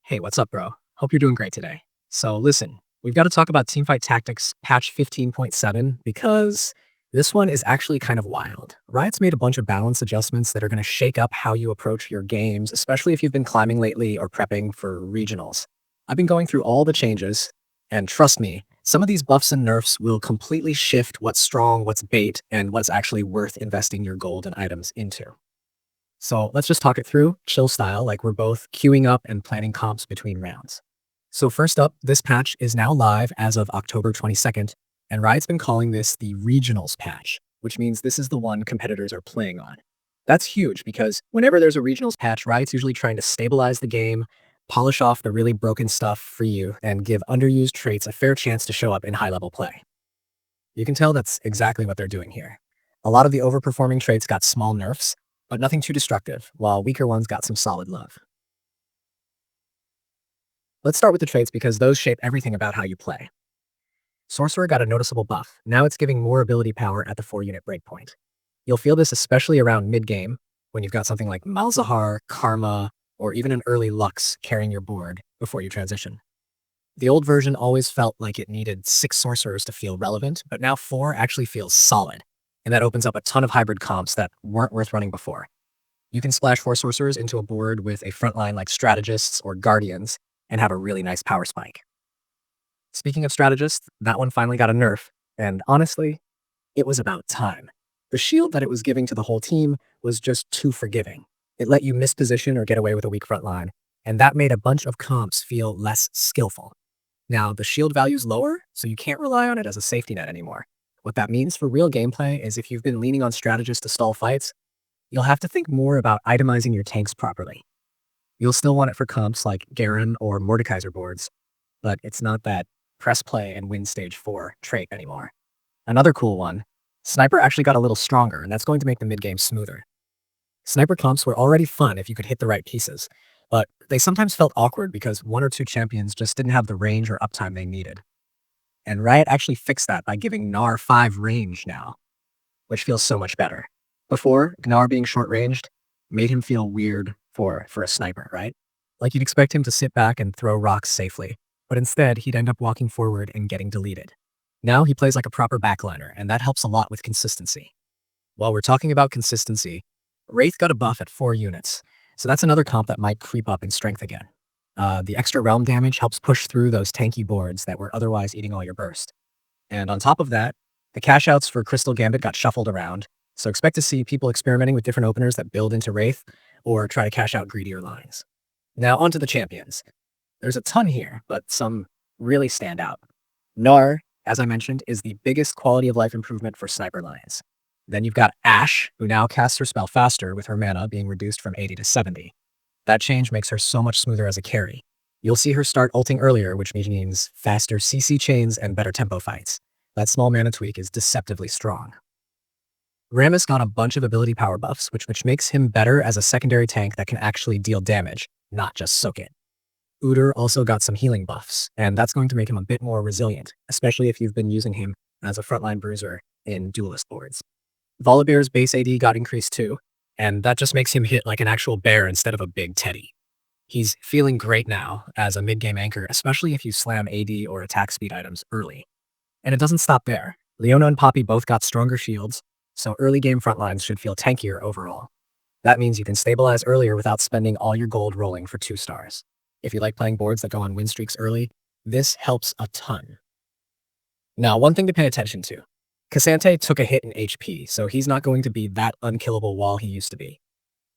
Hey, what's up, bro? Hope you're doing great today. So, listen, we've got to talk about Teamfight Tactics Patch 15.7 because this one is actually kind of wild. Riot's made a bunch of balance adjustments that are going to shake up how you approach your games, especially if you've been climbing lately or prepping for regionals. I've been going through all the changes, and trust me, some of these buffs and nerfs will completely shift what's strong, what's bait, and what's actually worth investing your gold and items into. So let's just talk it through, chill style, like we're both queuing up and planning comps between rounds. So first up, this patch is now live as of October 22nd, and Riot's been calling this the Regionals patch, which means this is the one competitors are playing on. That's huge because whenever there's a Regionals patch, Riot's usually trying to stabilize the game, polish off the really broken stuff for you, and give underused traits a fair chance to show up in high-level play. You can tell that's exactly what they're doing here. A lot of the overperforming traits got small nerfs, but nothing too destructive, while weaker ones got some solid love. Let's start with the traits because those shape everything about how you play. Sorcerer got a noticeable buff. Now it's giving more ability power at the 4-unit breakpoint. You'll feel this especially around mid-game, when you've got something like Malzahar, Karma, or even an early Lux carrying your board before you transition. The old version always felt like it needed 6 sorcerers to feel relevant, but now 4 actually feels solid, and that opens up a ton of hybrid comps that weren't worth running before. You can splash 4 sorcerers into a board with a frontline like Strategists or Guardians and have a really nice power spike. Speaking of Strategists, that one finally got a nerf, and honestly, it was about time. The shield that it was giving to the whole team was just too forgiving. It let you misposition or get away with a weak frontline, and that made a bunch of comps feel less skillful. Now, the shield value's lower, so you can't rely on it as a safety net anymore. What that means for real gameplay is if you've been leaning on Strategists to stall fights, you'll have to think more about itemizing your tanks properly. You'll still want it for comps like Garen or Mordekaiser boards, but it's not that press play and win stage 4 trait anymore. Another cool one, Sniper actually got a little stronger, and that's going to make the mid-game smoother. Sniper comps were already fun if you could hit the right pieces, but they sometimes felt awkward because 1 or 2 champions just didn't have the range or uptime they needed. And Riot actually fixed that by giving Gnar 5 range now, which feels so much better. Before, Gnar being short-ranged made him feel weird for a sniper, right? Like you'd expect him to sit back and throw rocks safely, but instead he'd end up walking forward and getting deleted. Now he plays like a proper backliner, and that helps a lot with consistency. While we're talking about consistency, Wraith got a buff at 4 units, so that's another comp that might creep up in strength again. The extra realm damage helps push through those tanky boards that were otherwise eating all your burst. And on top of that, the cash outs for Crystal Gambit got shuffled around, so expect to see people experimenting with different openers that build into Wraith or try to cash out greedier lines. Now onto the champions. There's a ton here, but some really stand out. Gnar, as I mentioned, is the biggest quality of life improvement for sniper lines. Then you've got Ashe, who now casts her spell faster with her mana being reduced from 80 to 70. That change makes her so much smoother as a carry. You'll see her start ulting earlier, which means faster CC chains and better tempo fights. That small mana tweak is deceptively strong. Rammus got a bunch of ability power buffs, which makes him better as a secondary tank that can actually deal damage, not just soak it. Udyr also got some healing buffs, and that's going to make him a bit more resilient, especially if you've been using him as a frontline bruiser in duelist boards. Volibear's base AD got increased too, and that just makes him hit like an actual bear instead of a big teddy. He's feeling great now as a mid-game anchor, especially if you slam AD or attack speed items early. And it doesn't stop there. Leona and Poppy both got stronger shields, so early game frontlines should feel tankier overall. That means you can stabilize earlier without spending all your gold rolling for 2 stars. If you like playing boards that go on win streaks early, this helps a ton. Now, one thing to pay attention to. K'Sante took a hit in HP, so he's not going to be that unkillable wall he used to be.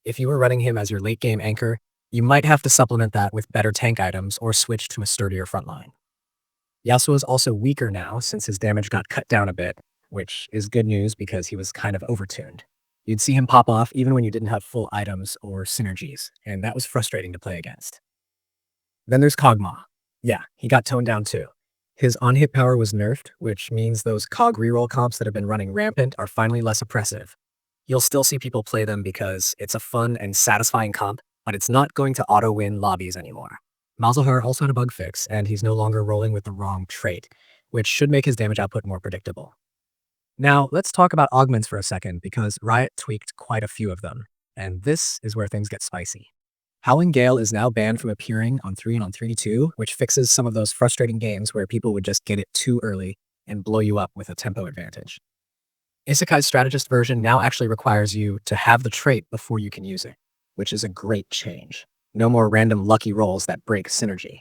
If you were running him as your late game anchor, you might have to supplement that with better tank items or switch to a sturdier frontline. Yasuo's also weaker now since his damage got cut down a bit, which is good news because he was kind of overtuned. You'd see him pop off even when you didn't have full items or synergies, and that was frustrating to play against. Then there's Kog'Maw. Yeah, he got toned down too. His on-hit power was nerfed, which means those Cog reroll comps that have been running rampant are finally less oppressive. You'll still see people play them because it's a fun and satisfying comp, but it's not going to auto-win lobbies anymore. Malzahar also had a bug fix, and he's no longer rolling with the wrong trait, which should make his damage output more predictable. Now, let's talk about augments for a second because Riot tweaked quite a few of them, and this is where things get spicy. Howling Gale is now banned from appearing on 3 and on 3-2, which fixes some of those frustrating games where people would just get it too early and blow you up with a tempo advantage. Isekai's Strategist version now actually requires you to have the trait before you can use it, which is a great change. No more random lucky rolls that break synergy.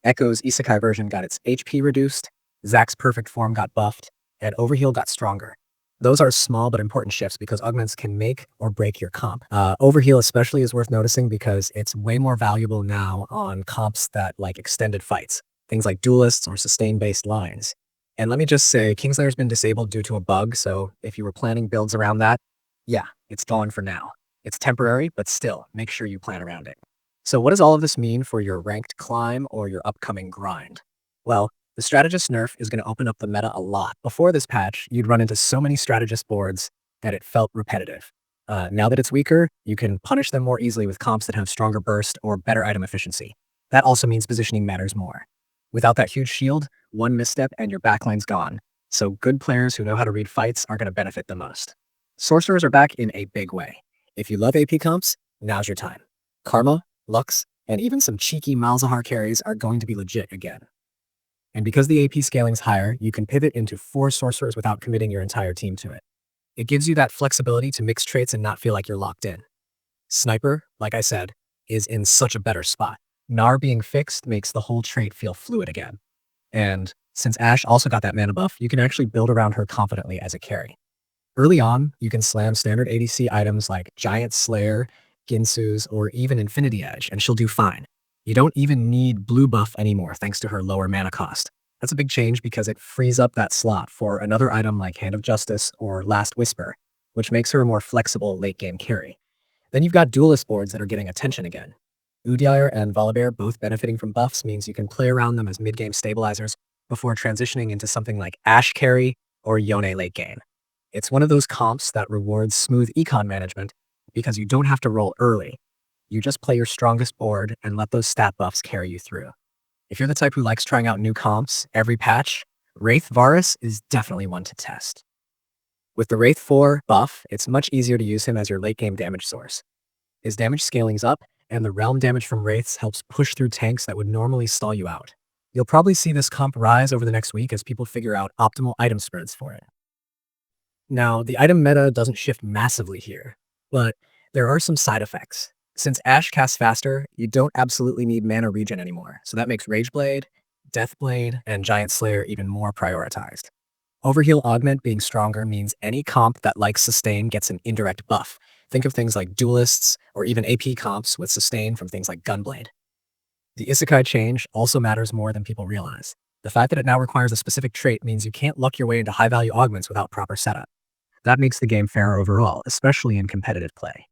Echo's Isekai version got its HP reduced, Zack's perfect form got buffed, and Overheal got stronger. Those are small but important shifts because augments can make or break your comp. Overheal especially is worth noticing because it's way more valuable now on comps that like extended fights, things like duelists or sustain-based lines. And let me just say, Kingslayer's been disabled due to a bug, so if you were planning builds around that, yeah, it's gone for now. It's temporary, but still, make sure you plan around it. So what does all of this mean for your ranked climb or your upcoming grind? Well, the Strategist nerf is going to open up the meta a lot. Before this patch, you'd run into so many Strategist boards that it felt repetitive. Now that it's weaker, you can punish them more easily with comps that have stronger burst or better item efficiency. That also means positioning matters more. Without that huge shield, one misstep and your backline's gone. So good players who know how to read fights are going to benefit the most. Sorcerers are back in a big way. If you love AP comps, now's your time. Karma, Lux, and even some cheeky Malzahar carries are going to be legit again. And because the AP scaling's higher, you can pivot into 4 sorcerers without committing your entire team to it. It gives you that flexibility to mix traits and not feel like you're locked in. Sniper, like I said, is in such a better spot. Gnar being fixed makes the whole trait feel fluid again. And since Ashe also got that mana buff, you can actually build around her confidently as a carry. Early on, you can slam standard ADC items like Giant Slayer, Ginsu's, or even Infinity Edge, and she'll do fine. You don't even need blue buff anymore thanks to her lower mana cost. That's a big change because it frees up that slot for another item like Hand of Justice or Last Whisper, which makes her a more flexible late-game carry. Then you've got duelist boards that are getting attention again. Udyr and Volibear both benefiting from buffs means you can play around them as mid-game stabilizers before transitioning into something like Ashe carry or Yone late game. It's one of those comps that rewards smooth econ management because you don't have to roll early. You just play your strongest board and let those stat buffs carry you through. If you're the type who likes trying out new comps every patch, Wraith Varus is definitely one to test. With the Wraith 4 buff, it's much easier to use him as your late game damage source. His damage scaling's up, and the realm damage from Wraiths helps push through tanks that would normally stall you out. You'll probably see this comp rise over the next week as people figure out optimal item spreads for it. Now, the item meta doesn't shift massively here, but there are some side effects. Since Ashe casts faster, you don't absolutely need mana regen anymore, so that makes Rageblade, Deathblade, and Giant Slayer even more prioritized. Overheal Augment being stronger means any comp that likes Sustain gets an indirect buff. Think of things like Duelists, or even AP comps with Sustain from things like Gunblade. The Isekai change also matters more than people realize. The fact that it now requires a specific trait means you can't luck your way into high-value augments without proper setup. That makes the game fairer overall, especially in competitive play.